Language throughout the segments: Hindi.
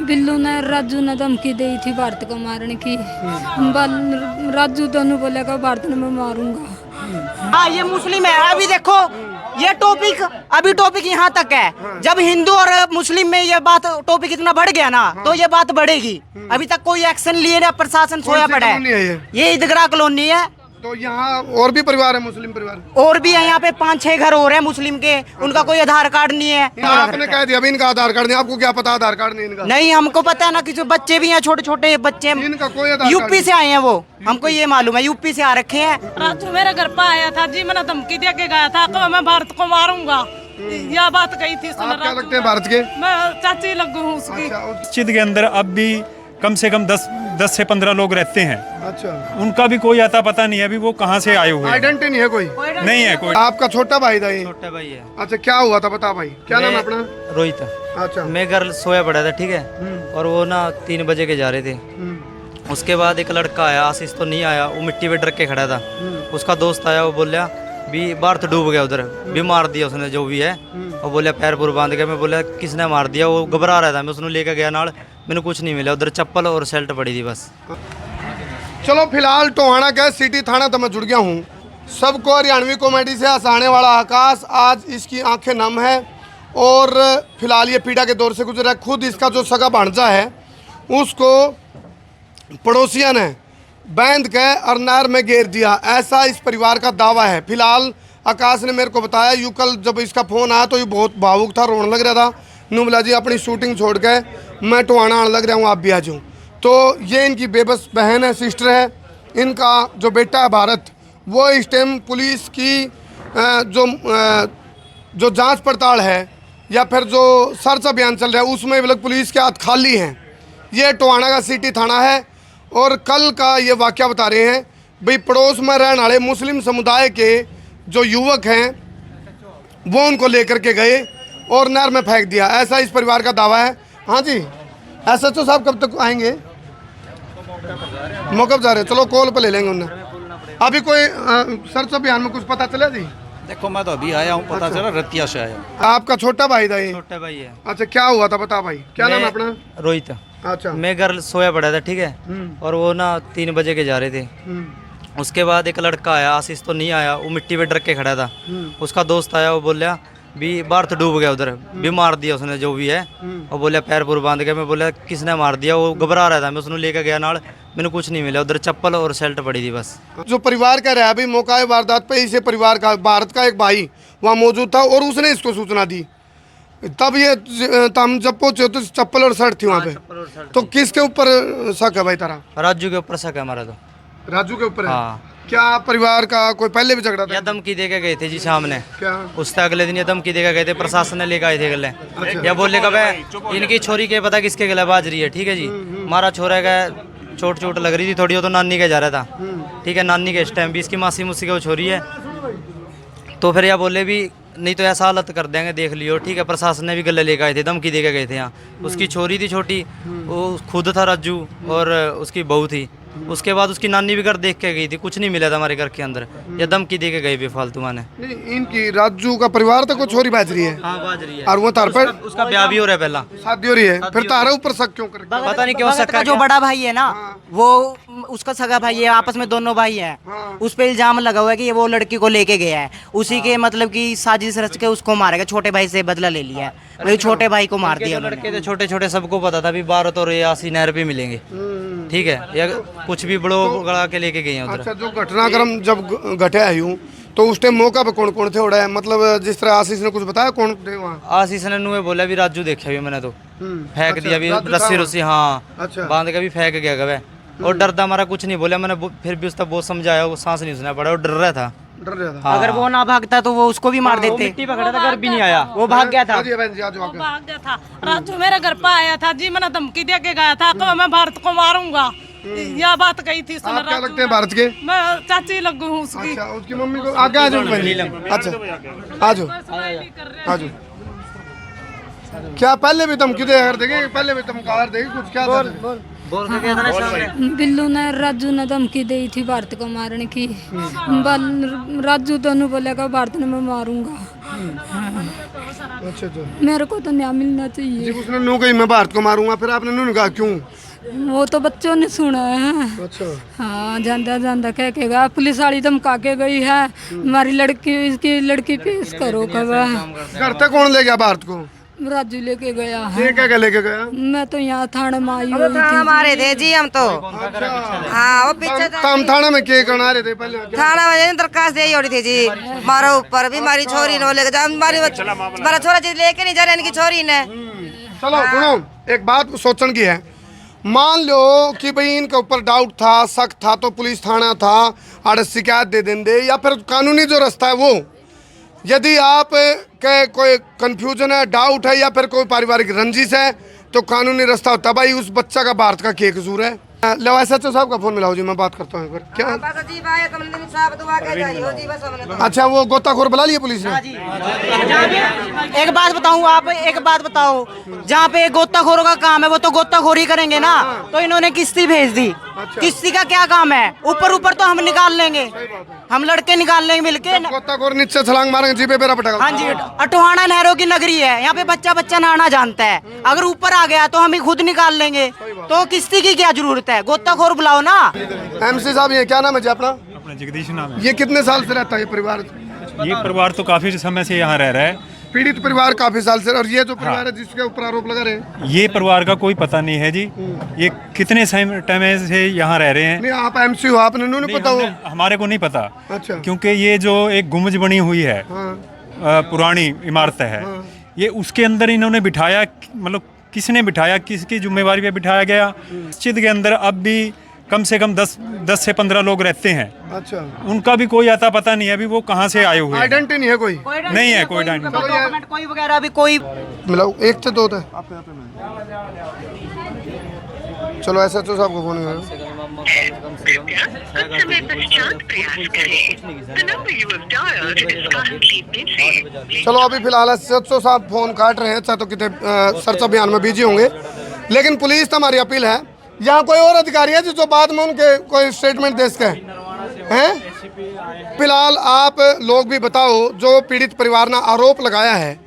बिल्लू ने राजू ने धमकी दी थी भारत को मारने की। राजू दोनों बोलेगा भारत ने मैं मारूंगा। हाँ ये मुस्लिम है। अभी देखो ये टॉपिक यहाँ तक है। जब हिंदू और मुस्लिम में ये बात टॉपिक इतना बढ़ गया ना तो ये बात बढ़ेगी। अभी तक कोई एक्शन लिए ना, प्रशासन सोया पड़ा है। ये ईदगाह कॉलोनी है। तो यहाँ और भी परिवार है, मुस्लिम परिवार और भी है। यहाँ पे 5-6 घर और हैं मुस्लिम के, उनका कोई आधार कार्ड नहीं है। आपने कह दिया अभी इनका आधार कार्ड नहीं, आपको क्या पता आधार कार्ड नहीं इनका? नहीं हमको पता है ना कि जो बच्चे भी हैं, छोटे छोटे बच्चे, इनका कोई आधार यूपी से आए हैं वो, हमको ये मालूम है यूपी से आ रखे हैं। राजू मेरे घर पर आया था जी, मैंने धमकी दे के गया था तो मैं भारत को मारूंगा, यह बात कही थी। आप क्या लगते हैं भारत के? मैं चाची लगू हूँ उसकी। मस्जिद के अंदर अब भी कम से कम 10 से 15 लोग रहते हैं। अच्छा, उनका भी कोई आता पता नहीं है अभी वो कहाँ से आए हुए हैं। आइडेंटिटी नहीं है कोई? नहीं है कोई। आपका छोटा भाई था ये? छोटा भाई है। अच्छा, क्या हुआ था बता भाई, क्या नाम है अपना? रोहित। अच्छा, मैं घर सोया पड़ा था, ठीक है, और वो ना 3 बजे के जा रहे थे। उसके बाद एक लड़का आया, आशीष तो नहीं आया, वो मिट्टी पे डर के खड़ा था। उसका दोस्त आया, वो बोला भी भारत डूब गया उधर, भी मार दिया उसने जो भी है। और बोला पैर पुर बांध के। मैं बोला किसने मार दिया? वो घबरा रहा था। मैं उसने लेकर गया नाल, मैंने कुछ नहीं मिला उधर, चप्पल और शर्ट पड़ी थी बस। चलो फिलहाल टोहाना के सिटी थाना तो मैं जुड़ गया हूँ। सबको हरियाणवी कॉमेडी से हंसाने वाला आकाश आज इसकी आंखें नम है और फिलहाल ये पीड़ा के दौर से गुजरा है। खुद इसका जो सगा भांजा है उसको पड़ोसियों ने बांध के और नहर में घेर दिया, ऐसा इस परिवार का दावा है। फिलहाल आकाश ने मेरे को बताया, यूँ कल जब इसका फ़ोन आया तो ये बहुत भावुक था, रोने लग रहा था। नू बोला जी अपनी शूटिंग छोड़ के मैं टोहाना आने लग रहा हूँ, आप भी आ जाऊँ। तो ये इनकी बेबस बहन है, सिस्टर है। इनका जो बेटा है भारत, वो इस टाइम पुलिस की जो जांच पड़ताल है या फिर जो सर्च अभियान चल रहा है उसमें भी लोग पुलिस के हाथ खाली हैं। ये टोहाना का सिटी थाना है और कल का ये वाक़या बता रहे हैं भाई, पड़ोस में रहने वाले मुस्लिम समुदाय के जो युवक हैं वो उनको लेकर के गए और नहर में फेंक दिया, ऐसा इस परिवार का दावा है। हाँ जी, SHO साहब कब तक आएंगे? मौका पर जा रहे हैं, चलो कॉल पे ले लेंगे उन्हें। अभी कोई सर्च अभियान में कुछ पता चला जी? देखो मैं तो अभी आया हूँ, पता चला रतिया से आया। आपका छोटा भाई था ये? छोटा भाई है। अच्छा, क्या हुआ था बता भाई, क्या नाम है अपना? रोहित। अच्छा, मैं घर सोया पड़ा था, ठीक है, और वो ना 3 बजे के जा रहे थे। उसके बाद एक लड़का आया, आशीष तो नहीं आया, वो मिट्टी पे डर के खड़ा था। उसका दोस्त आया, वो बोला भी भारत डूब गया उधर, भी मार दिया उसने जो भी है। और बोला पैर पुर बांध के। मैं बोला किसने मार दिया? वो घबरा रहा था। मैं उसने लेकर गया नाल, मैंने कुछ नहीं मिला उधर, चप्पल और शर्ट पड़ी थी बस। जो परिवार का रहा अभी मौका वारदात पे इसे परिवार का भारत का एक भाई वहाँ मौजूद था और उसने इसको सूचना दी। तब ये हम जब पहुंचे तो चप्पल और शर्ट थी वहाँ पे। तो किसके ऊपर शक है भाई तेरा? राजू के ऊपर शक है हमारा तो। राजू के ऊपर है? हाँ। क्या परिवार का कोई पहले भी झगड़ा था? या धमकी दे के गए थे जी सामने। क्या? उससे अगले दिन ये धमकी दे के गए थे, प्रशासन ने लेकर आए थे गले। या बोले का भाई इनकी छोरी के पता किसके गले बाज रही है, ठीक है जी। हमारा छोरा का चोट लग रही थी थोड़ी, वो तो नानी के जा रहा था, ठीक है, नानी के इस टाइम भी इसकी मासी मुसी की वो छोरी है। तो फिर यह बोले भी नहीं तो ऐसा हालत कर देंगे, देख लियो, ठीक है। प्रशासन ने भी गले लेकर आए थे, धमकी दे के गए थे यहाँ। उसकी छोरी थी छोटी, वो खुद था राजू और उसकी बहू थी। उसके बाद उसकी नानी भी घर देख के गई थी, कुछ नहीं मिला था हमारे घर के अंदर, या धमकी दे के गए बेफालतू माने। नहीं, इनकी राजू का परिवार तो कोई छोरी बाज रही है? हाँ बाज रही है। और वो तार पर उसका ब्याह भी हो रहा है, पहला शादी हो रही है, फिर तारा ऊपर शक क्यों कर? पता नहीं क्यों भगत का जो बड़ा भाई है ना, वो उसका सगा भाई है, आपस में दोनों भाई हैं। उस पे इल्जाम लगा हुआ है कि ये वो लड़की को लेके गया है, उसी के मतलब की साजिश रच के उसको मारेगा, छोटे भाई से बदला ले लिया है, वही छोटे भाई को मार दिया। लड़के थे छोटे छोटे, सबको पता था भी भारत और आसी नहर पे मिलेंगे, ठीक है, या कुछ भी बड़ो गड़ा के लेके गए हैं उधर। अच्छा, जो घटनाक्रम जब घटे आई हूँ तो उस टाइम मौका पे कौन कौन थे उड़ा है? मतलब जिस तरह आशीष ने कुछ बताया कौन थे वहाँ? आशीष ने नुए बोला भी राजू देखा भी मैंने तो, फेंक दिया भी रस्सी रुस्सी, हाँ बांध के भी फेंक गया गए। और डरता हमारा कुछ नहीं बोला, मैंने फिर भी उसका बहुत समझाया, वो सांस नहीं सुना पड़ा, वो डर रहा था। हाँ। अगर वो ना भागता तो वो उसको भी मार देते। मिट्टी पकड़ा था, घर भी नहीं आया, वो भाग गया था। भाग गया था। राजू मेरे घर पर आया था जी, मैंने धमकी दे के गया था तो मैं भारत को मारूंगा, यह बात कही थी। आप क्या लगते हैं भारत के? मैं चाची लगू हूँ उसकी। अच्छा, उसकी मम्मी को आगे आ जाओ। अच्छा, आ जाओ। क्या पहले भी धमकी दे देंगे? पहले भी धमका देंगे कुछ? क्या बोल के गया था ना सामने। बिल्लू ने राजू ने धमकी दी थी भारत को मारने की। राजू दोनों बोलेगा भारत ने मैं मारूंगा। अच्छा अच्छा मेरे को तो न्याय मिलना चाहिए। जी उसने नू कही मैं भारत को मारूंगा, फिर आपने नू कहा क्यों? वो तो बच्चों ने सुना है। अच्छा हाँ, जानता जानता कह के गया, पुलिस वाली धमका के गई है, हमारी लड़की इसकी लड़की पेश करो कब। घर तक कौन ले गया भारत को? राजू लेके गया है। ये क्या लेके गया? मैं तो यहाँ थाने में आई हुई थी। हमारे थे जी हम तो। हाँ वो पीछे हम थाना में क्या करना रहे थे पहले? थाना में दरखास्त दे हो रही थी जी, मारो ऊपर भी हमारी छोरी ने लेके जा, हमारा छोरा जी लेके नहीं जा रहा इनकी छोरी ने। चलो सुनो, एक बात सोचने की है। मान लो कि भाई इनके ऊपर डाउट था, शक था, तो पुलिस थाना था, आड़े शिकायत दे देंगे, या फिर कानूनी जो रास्ता है वो। यदि आप के कोई कंफ्यूजन है, डाउट है, या फिर कोई पारिवारिक रंजिश है, तो कानूनी रास्ता होता है। भाई उस बच्चा का भारत का क्या कसूर है? लो SHO साहब का फोन मिलाओ जी, मैं बात करता हूँ। क्या अच्छा वो गोताखोर बुला लिए पुलिस ने? एक बात बताऊं, आप एक बात बताओ, जहाँ पे गोताखोरों का काम है वो तो गोताखोरी करेंगे ना, तो इन्होंने किश्ती भेज दी। किश्ती का क्या काम है? ऊपर ऊपर तो हम निकाल लेंगे, हम लड़के निकाल लेंगे मिलके। गोताखोर नीचे छलांग मारेंगे, जीपे बेरा पटेगा। हाँ जी, अटोहाना नहरों की नगरी है, यहाँ पे बच्चा बच्चा नहाना जानता है। अगर ऊपर आ गया तो हम ही खुद निकाल लेंगे, तो किश्ती की क्या जरूरत है? गोताखोर बुलाओ ना। MC साहब ये क्या नाम है जी अपना? अपना जगदीश नाम है। ये कितने साल से रहता है ये परिवार? ये परिवार तो काफी समय से यहाँ रह रहा है। पीड़ित परिवार काफी साल से। और ये जो परिवार है जिसके ऊपर आरोप लगा रहे हैं, ये परिवार का कोई पता नहीं है जी, ये कितने टाइम से यहाँ रह रहे हैं। नहीं आप MC हो, आपने नहीं पता हो? हमारे को नहीं पता। अच्छा। क्योंकि ये जो एक गुम्बज बनी हुई है, पुरानी इमारत है, ये उसके अंदर इन्होंने बिठाया, मतलब किसने बिठाया, किसकी जिम्मेवारी पे बिठाया गया। मस्जिद के अंदर अब भी कम से कम 10 से 15 लोग रहते हैं। अच्छा। उनका भी कोई आता पता नहीं है अभी वो कहाँ से आए हुए हैं। आइडेंटिटी नहीं है कोई? नहीं है कोई डॉक्यूमेंट कोई वगैरह भी कोई। मिलाओ, एक से दो था। चलो SHO साहब को फोन करो। चलो अभी फिलहाल SHO साहब फोन काट रहे हैं, चाहे तो कितने सर्च अभियान में बिजी होंगे, लेकिन पुलिस तो हमारी अपील है। यहाँ कोई और अधिकारी है जो बाद में उनके कोई स्टेटमेंट दे सके हैं? फिलहाल आप लोग भी बताओ, जो पीड़ित परिवार ने आरोप लगाया है,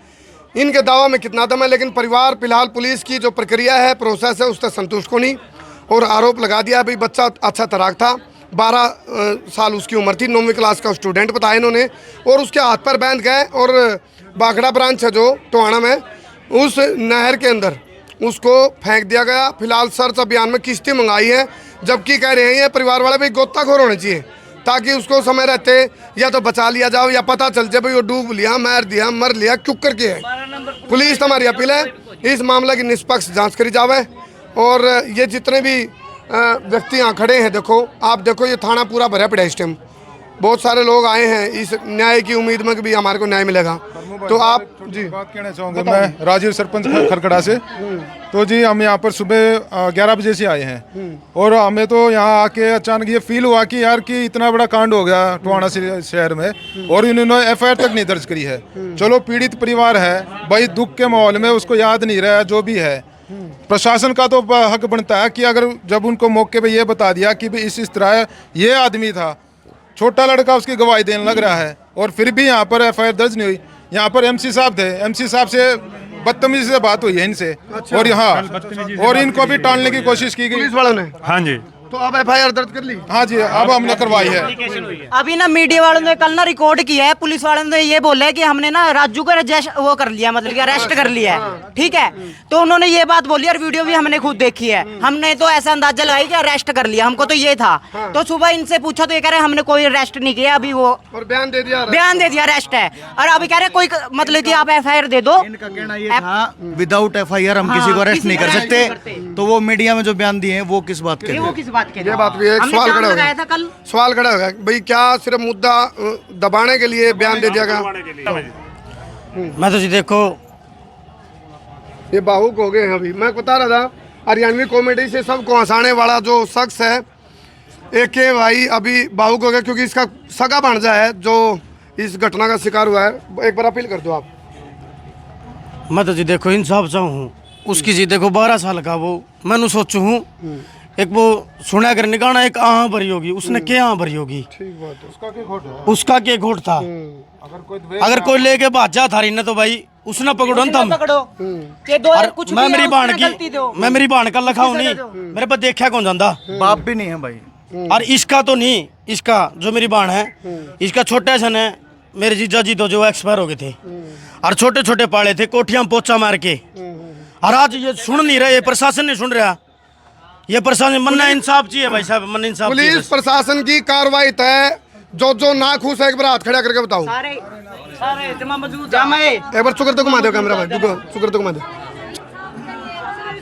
इनके दावा में कितना दम है? लेकिन परिवार फिलहाल पुलिस की जो प्रक्रिया है, प्रोसेस है, उससे संतुष्ट को नहीं, और आरोप लगा दिया। भाई बच्चा अच्छा तैराक था, 12 साल उसकी उम्र थी, 9वीं क्लास का स्टूडेंट बताया इन्होंने, और उसके हाथ पर बांध गए और बागड़ा ब्रांच है जो टोहाना में, उस नहर के अंदर उसको फेंक दिया गया। फिलहाल सर्च अभियान में किश्ती मंगाई है, जबकि कह रहे हैं ये परिवार वाले भाई गोताखोर होने चाहिए, ताकि उसको समय रहते या तो बचा लिया जाओ, या पता चल जाए भाई वो डूब लिया, मार दिया, मर लिया, क्यों करके है। पुलिस हमारी अपील है इस मामले की निष्पक्ष जांच करी जावे। और ये जितने भी व्यक्ति यहाँ खड़े हैं, देखो आप देखो, ये थाना पूरा भरा पड़ा है इस टाइम। बहुत सारे लोग आए हैं इस न्याय की उम्मीद में कि भी हमारे को न्याय मिलेगा। तो आप जी बात कहना चाहूँगा, मैं राजीव सरपंच खरखड़ा से। तो जी हम यहाँ पर सुबह 11 बजे से आए हैं, और हमें तो यहाँ आके अचानक ये फील हुआ कि यार कि इतना बड़ा कांड हो गया टोहाना शहर में, और इन्होंने FIR तक नहीं दर्ज करी है। चलो पीड़ित परिवार है भाई, दुख के माहौल में उसको याद नहीं रहा जो भी है। प्रशासन का तो हक बनता है कि अगर जब उनको मौके पे ये बता दिया कि भाई इस तरह ये आदमी था, छोटा लड़का उसकी गवाही देने लग रहा है, और फिर भी यहाँ पर FIR दर्ज नहीं हुई। यहाँ पर MC साहब थे, MC साहब से बदतमीजी से बात हुई है इनसे। अच्छा। और यहाँ और इनको भी टालने की कोशिश की गई पुलिस वालों ने। हाँ जी। तो अब FIR दर्ज कर ली? हाँ जी, अब हमने करवाई है। अभी ना मीडिया वालों ने कल ना रिकॉर्ड किया है, पुलिस वालों ने ये बोला है कि हमने ना राजू को वो कर लिया, मतलब कि अरेस्ट कर लिया है, ठीक है। तो उन्होंने ये बात बोली, और वीडियो भी हमने खुद देखी है। हमने तो ऐसा अंदाजा लगाई कि अरेस्ट कर लिया, हमको तो ये था। तो सुबह इनसे पूछा तो ये कह रहे हमने कोई अरेस्ट नहीं किया अभी, वो और बयान दे दिया अरेस्ट है। और अभी कह रहे कोई मतलब कि आप FIR दे दो। इनका कहना ये था विदाउट FIR हम किसी को अरेस्ट नहीं कर सकते, तो वो मीडिया में जो बयान दिए हैं वो किस बात के? वो किस बात के? ये बात भी है। सवाल खड़ा हो गया, सवाल खड़ा हो गया भाई, क्या सिर्फ मुद्दा दबाने के लिए बयान दे दिया गया? मैं तो जी देखो ये भावुक हो गए हैं। अभी मैं बता रहा था, हरियाणवी कॉमेडी से सबको हंसाने वाला जो शख्स है AK भाई, अभी भावुक हो गया क्योंकि इसका सगा भांजा है जो इस घटना का शिकार हुआ है। एक बार अपील कर दो आप। मैं तो जी देखो इंसाफ चाहूँ, उसकी जी देखो 12 साल का वो मैंने सोचू हूँ, एक वो सुना कर निकालना, एक आह भरी होगी, उसने क्या आह भरी होगी, ठीक बात है। उसका क्या घोट है? उसका क्या घोट था। अगर कोई लेके भाजा था रही ना तो भाई उसने पकड़ो ना तुम। ये दो और कुछ मैं भी मेरी है, बाण उसने गलती दो। की, मैं मेरी बाण का लखाऊ नहीं, मेरे पर देखा कौन जाता। बाप भी नहीं है भाई। और इसका तो नहीं, इसका जो मेरी बाण है, इसका छोटा सन है। मेरे जीजा जी तो जो एक्सपायर हो गए थे, और छोटे छोटे पाले थे, कोठियां पोचा मार के। और आज ये सुन नहीं रहे, ये प्रशासन नहीं सुन रहा। ये प्रशासन मन्ना इंसाफ चाहिए भाई साहब, मन्ना इंसाफ चाहिए पुलिस बस। प्रशासन की कार्रवाई तय। जो ना खुश है एक बार हाथ खड़ा करके बताओ। सारे जमा मौजूद जामा है। एक बार चुकर तो घुमा दो कैमरा भाई, चुकर तो घुमा दो।